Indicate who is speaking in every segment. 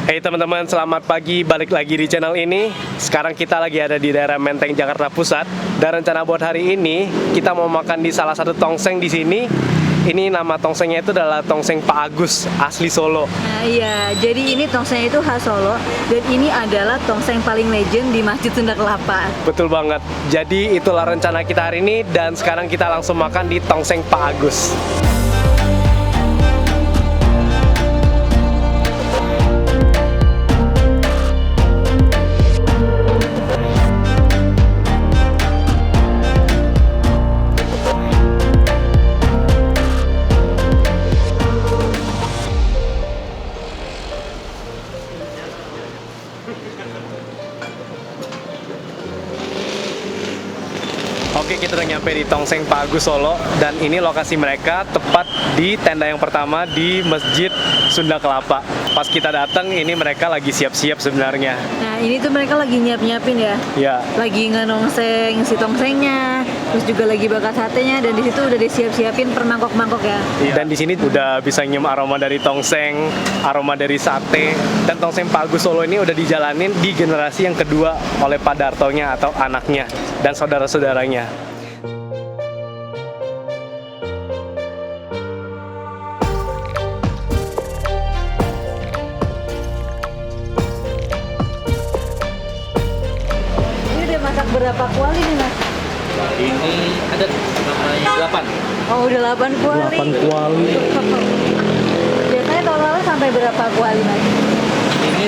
Speaker 1: Hey teman-teman, selamat pagi, balik lagi di channel ini. Sekarang kita lagi ada di daerah Menteng, Jakarta Pusat. Dan rencana buat hari ini, kita mau makan di salah satu tongseng di sini. Ini nama tongsengnya itu adalah tongseng Pak Agus, asli Solo.
Speaker 2: Nah iya, jadi ini tongseng itu khas Solo. Dan ini adalah tongseng paling legend di Masjid Sunda Kelapa.
Speaker 1: Betul banget. Jadi itulah rencana kita hari ini. Dan sekarang kita langsung makan di tongseng Pak Agus. Oke, kita udah nyampe di Tongseng Pak Agus Solo. Dan ini lokasi mereka tepat di tenda yang pertama di Masjid Sunda Kelapa. Pas kita datang, ini mereka lagi siap-siap sebenarnya.
Speaker 2: Nah ini tuh mereka lagi nyiap-nyiapin ya.
Speaker 1: Ya,
Speaker 2: Lagi ngenongseng si tongsengnya, terus juga lagi bakar satenya, dan di situ udah disiap-siapin per mangkok-mangkok ya.
Speaker 1: dan di sini udah bisa nyium aroma dari tongseng, aroma dari sate. Dan Tongseng Pak Agus Solo ini udah dijalanin di generasi yang kedua oleh Pak Dartonya atau anaknya dan saudara-saudaranya.
Speaker 2: Ini udah masak berapa kuali nih mas?
Speaker 3: Ini ada 8.
Speaker 2: Oh udah 8 kuali.
Speaker 1: 8 kuali.
Speaker 2: Biasanya tahun lalu sampai berapa kuali mas?
Speaker 3: Ini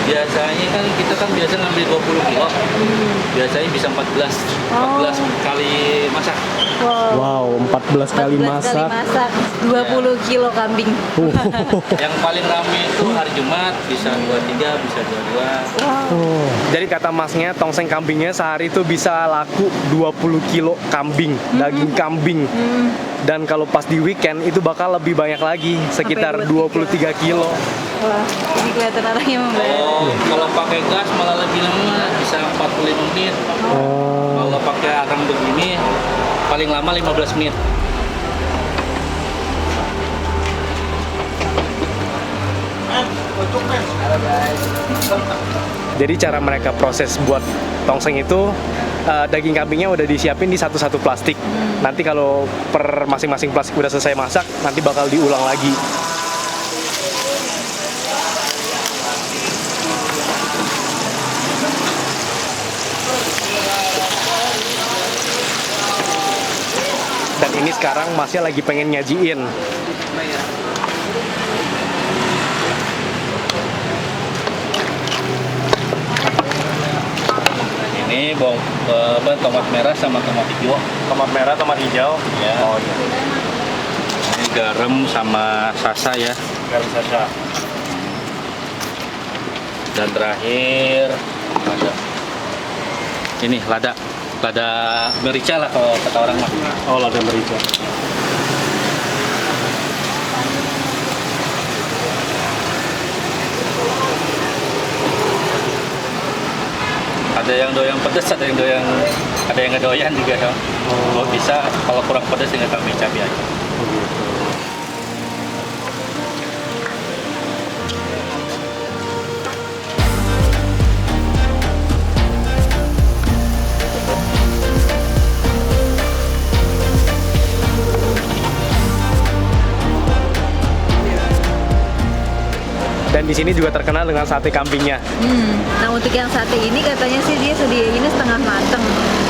Speaker 3: biasanya kan kita kan biasa ngambil 20 kilo. Biasanya bisa 14 kali masak.
Speaker 1: Wow, 14 kali
Speaker 2: 14
Speaker 1: masak.
Speaker 2: kali masak 20 kilo kambing.
Speaker 3: Yang paling rame itu hari Jumat bisa 23, bisa 22.
Speaker 1: Oh. Jadi kata masnya, tongseng kambingnya sehari itu bisa laku 20 kilo kambing, daging kambing. Dan kalau pas di weekend itu bakal lebih banyak lagi, sekitar 23 kilo.
Speaker 2: Wah, ini kelihatan anaknya membayar.
Speaker 3: Oh, kalau pakai gas malah lebih lama, bisa 45 menit.
Speaker 1: Oh.
Speaker 3: Kalau pakai arang begini paling lama 15 menit.
Speaker 1: Jadi cara mereka proses buat tongseng itu, daging kambingnya udah disiapin di satu-satu plastik. Nanti kalau per masing-masing plastik udah selesai masak, nanti bakal diulang lagi. Dan ini sekarang masnya lagi pengen nyajiin.
Speaker 3: Ini bawang tomat merah sama tomat hijau.
Speaker 1: Tomat merah, tomat hijau.
Speaker 3: Ya.
Speaker 1: Oh iya.
Speaker 3: Ini garam sama sasa ya.
Speaker 1: Garam saja.
Speaker 3: Dan terakhir lada. Ini lada merica lah kalau kata orang mah.
Speaker 1: Oh, lada merica.
Speaker 3: Ada yang doyan pedas, ada yang nggak doyan juga ya. Kalau bisa, kalau kurang pedas tinggal tambah cabai aja.
Speaker 1: Dan di sini juga terkenal dengan sate kambingnya.
Speaker 2: Nah untuk yang sate ini katanya sih dia sediainnya setengah mateng.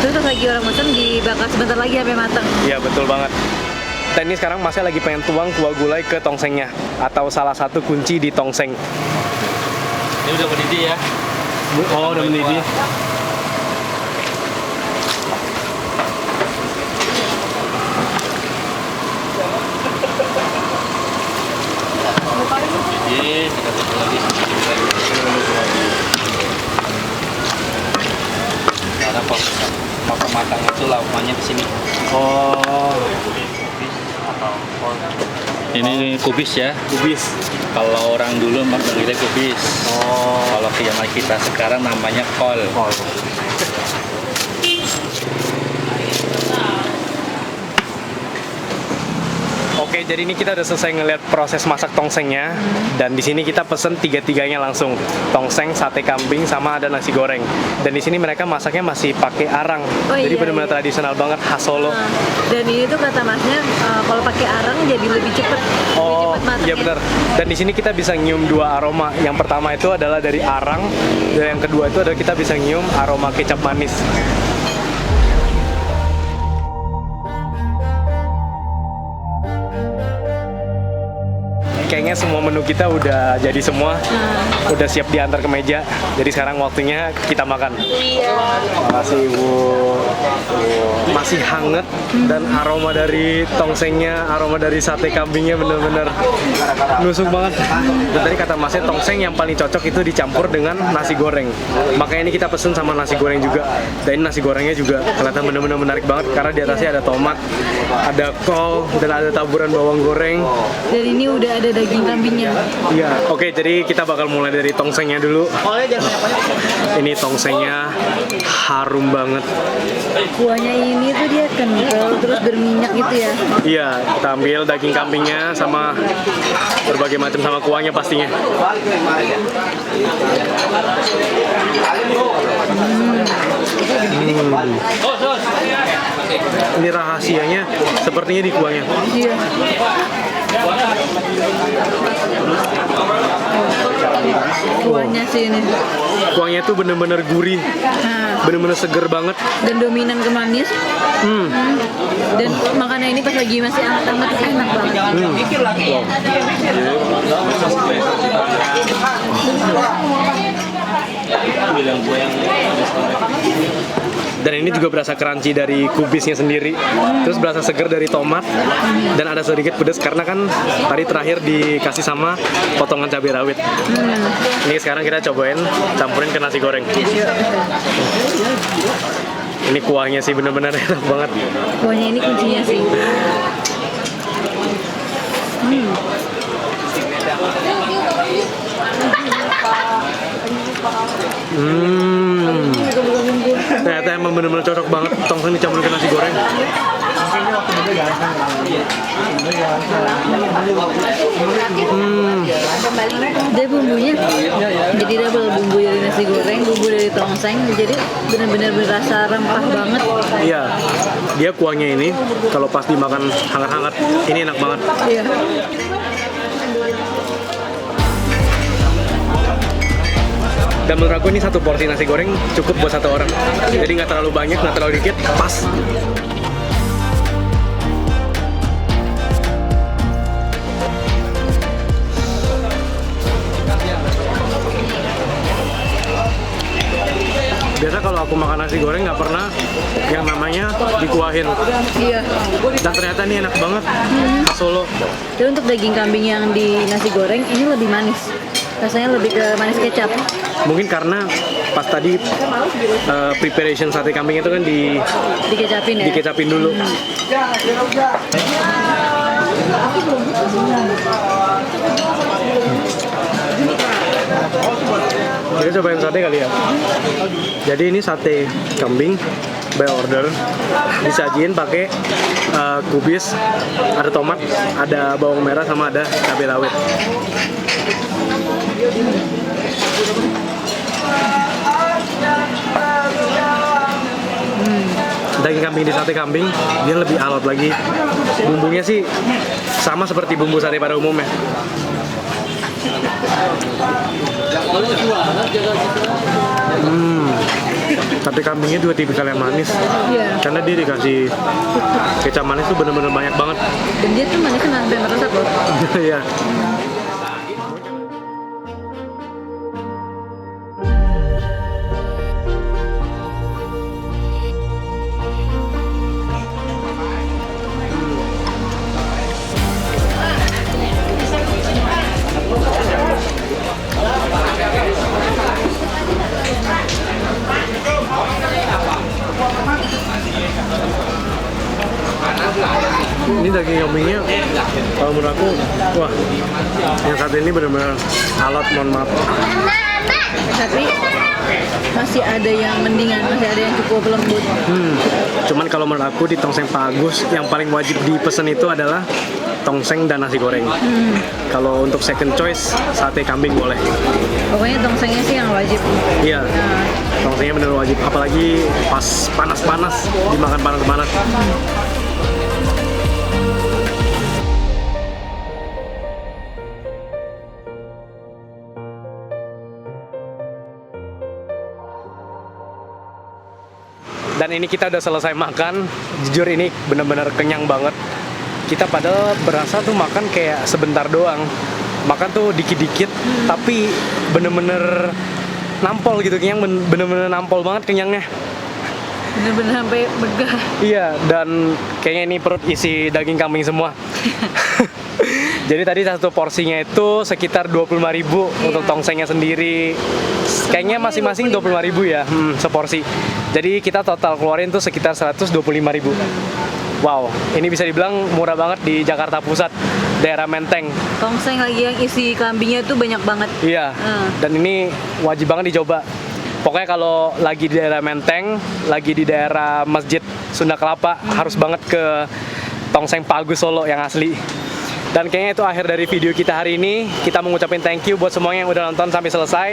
Speaker 2: Terus pas lagi orang pesen dibakar sebentar lagi sampai mateng.
Speaker 1: Iya, betul banget. Dan ini sekarang masnya lagi pengen tuang kuah gulai ke tongsengnya, atau salah satu kunci di tongseng.
Speaker 3: Ini udah mendidih ya.
Speaker 1: Oh, udah mendidih.
Speaker 3: Mendidih, kita tutup lagi. Karena pas matang itu lauknya di sini.
Speaker 1: Oh,
Speaker 3: Ini kubis ya.
Speaker 1: kubis.
Speaker 3: Kalau orang dulu manggilnya kubis.
Speaker 1: Oh,
Speaker 3: Kalau zaman kita sekarang namanya kol.
Speaker 1: kol. Oke, jadi ini kita udah selesai ngeliat proses masak tongsengnya, dan di sini kita pesen tiga-tiganya langsung, tongseng, sate kambing, sama ada nasi goreng. Dan di sini mereka masaknya masih pakai arang,
Speaker 2: Oh,
Speaker 1: jadi
Speaker 2: iya,
Speaker 1: benar-benar
Speaker 2: iya.
Speaker 1: tradisional banget khas Solo.
Speaker 2: Nah, dan ini tuh kata masnya kalau pakai arang jadi lebih cepet,
Speaker 1: Oh,
Speaker 2: lebih cepet matangnya.
Speaker 1: iya benar. Dan di sini kita bisa nyium dua aroma. Yang pertama itu adalah dari arang, dan yang kedua itu adalah kita bisa nyium aroma kecap manis. Kayaknya semua menu kita udah jadi semua, udah siap diantar ke meja. Jadi sekarang waktunya kita makan. Terima kasih Bu. Masih hangat dan aroma dari tongsengnya, aroma dari sate kambingnya bener-bener nusuk banget. Dan tadi kata Masnya tongseng yang paling cocok itu dicampur dengan nasi goreng. Makanya ini kita pesen sama nasi goreng juga. Dan ini nasi gorengnya juga kelihatan bener-bener menarik banget karena di atasnya ada tomat, ada kol, dan ada taburan bawang goreng.
Speaker 2: Dan ini udah ada daging kambingnya.
Speaker 1: Iya, oke, jadi kita bakal mulai dari tongsengnya dulu. Ini tongsengnya harum banget.
Speaker 2: Kuahnya ini tuh dia kental terus berminyak gitu ya.
Speaker 1: Iya, kita ambil daging kambingnya sama berbagai macam sama kuahnya pastinya. Ini rahasianya sepertinya di kuahnya.
Speaker 2: Iya. Kuahnya sih ini.
Speaker 1: Kuahnya tuh bener-bener gurih,
Speaker 2: Nah,
Speaker 1: bener-bener seger banget.
Speaker 2: dan dominan ke manis. Dan makannya ini pas lagi masih hangat-hangat enak banget.
Speaker 3: Bilang gue yang
Speaker 1: Dan ini juga berasa crunchy dari kubisnya sendiri. Terus berasa seger dari tomat. Dan ada sedikit pedas karena kan tadi terakhir dikasih sama potongan cabai rawit. Ini sekarang kita cobain campurin ke nasi goreng. Ini kuahnya sih bener-bener enak banget.
Speaker 2: Kuahnya ini kuncinya sih.
Speaker 1: Ternyata emang bener-bener cocok banget tongseng dicampurin ke nasi goreng.
Speaker 2: Dia bumbunya jadi double, bumbu dari nasi goreng, bumbu dari tongseng, jadi benar-benar berasa rempah banget.
Speaker 1: Iya, dia kuahnya ini kalau pas dimakan hangat-hangat, ini enak banget.
Speaker 2: Iya.
Speaker 1: Dan menurut aku ini satu porsi nasi goreng cukup buat satu orang. Jadi nggak terlalu banyak, nggak terlalu dikit, pas. Biasa kalau aku makan nasi goreng nggak pernah yang namanya dikuahin.
Speaker 2: Iya.
Speaker 1: Dan ternyata ini enak banget, khas Solo.
Speaker 2: Dan untuk daging kambing yang di nasi goreng ini lebih manis. Rasanya lebih ke manis kecap.
Speaker 1: Mungkin karena pas tadi preparation sate kambing itu kan
Speaker 2: Dikecapin ya.
Speaker 1: dikecapin dulu. Kita cobain sate kali ya. Jadi ini sate kambing by order, disajiin pakai kubis, ada tomat, ada bawang merah, sama ada cabai rawit. Daging kambing di sate kambing dia lebih alot lagi. Bumbunya sih sama seperti bumbu sate pada umumnya. Sate kambingnya juga tipikal yang manis.
Speaker 2: Iya.
Speaker 1: Karena dia dikasih kecap manis tuh bener-bener banyak banget.
Speaker 2: Dan dia tuh manisnya sampai meresap loh.
Speaker 1: Iya. Ini daging kambingnya kalau menurut aku, wah, yang satu ini benar-benar alot, mohon maaf.
Speaker 2: Tapi masih ada yang mendingan, masih ada yang cukup lembut.
Speaker 1: Cuman kalau menurut aku di tongseng Pak Agus yang paling wajib dipesen itu adalah tongseng dan nasi goreng. Kalau untuk second choice, sate kambing boleh.
Speaker 2: Pokoknya tongsengnya sih yang wajib.
Speaker 1: Iya, tongsengnya bener wajib. Apalagi pas panas-panas, dimakan panas-panas. Dan ini kita udah selesai makan. Jujur ini bener-bener kenyang banget. Kita padahal berasa tuh makan kayak sebentar doang. Makan tuh dikit-dikit, tapi bener-bener nampol gitu. Kenyang bener-bener nampol banget kenyangnya.
Speaker 2: Bener-bener sampai begah.
Speaker 1: Iya, dan kayaknya ini perut isi daging kambing semua. Jadi tadi satu porsinya itu sekitar 25.000 untuk tongsengnya sendiri. Kayaknya masing-masing 25.000 ya, seporsi. Jadi kita total keluarin tuh sekitar 125.000. Wow, ini bisa dibilang murah banget di Jakarta Pusat, daerah Menteng.
Speaker 2: Tongseng lagi yang isi kambingnya tuh banyak banget.
Speaker 1: Iya, dan ini wajib banget dicoba. Pokoknya kalau lagi di daerah Menteng, lagi di daerah Masjid Sunda Kelapa, harus banget ke Tongseng Pak Agus Solo yang asli. Dan kayaknya itu akhir dari video kita hari ini. Kita mengucapkan thank you buat semuanya yang udah nonton sampai selesai.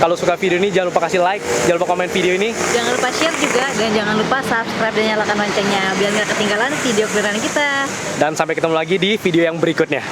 Speaker 1: Kalau suka video ini jangan lupa kasih like, jangan lupa komen video ini.
Speaker 2: Jangan lupa share juga, dan jangan lupa subscribe dan nyalakan loncengnya biar nggak ketinggalan video kebenaran kita.
Speaker 1: Dan sampai ketemu lagi di video yang berikutnya.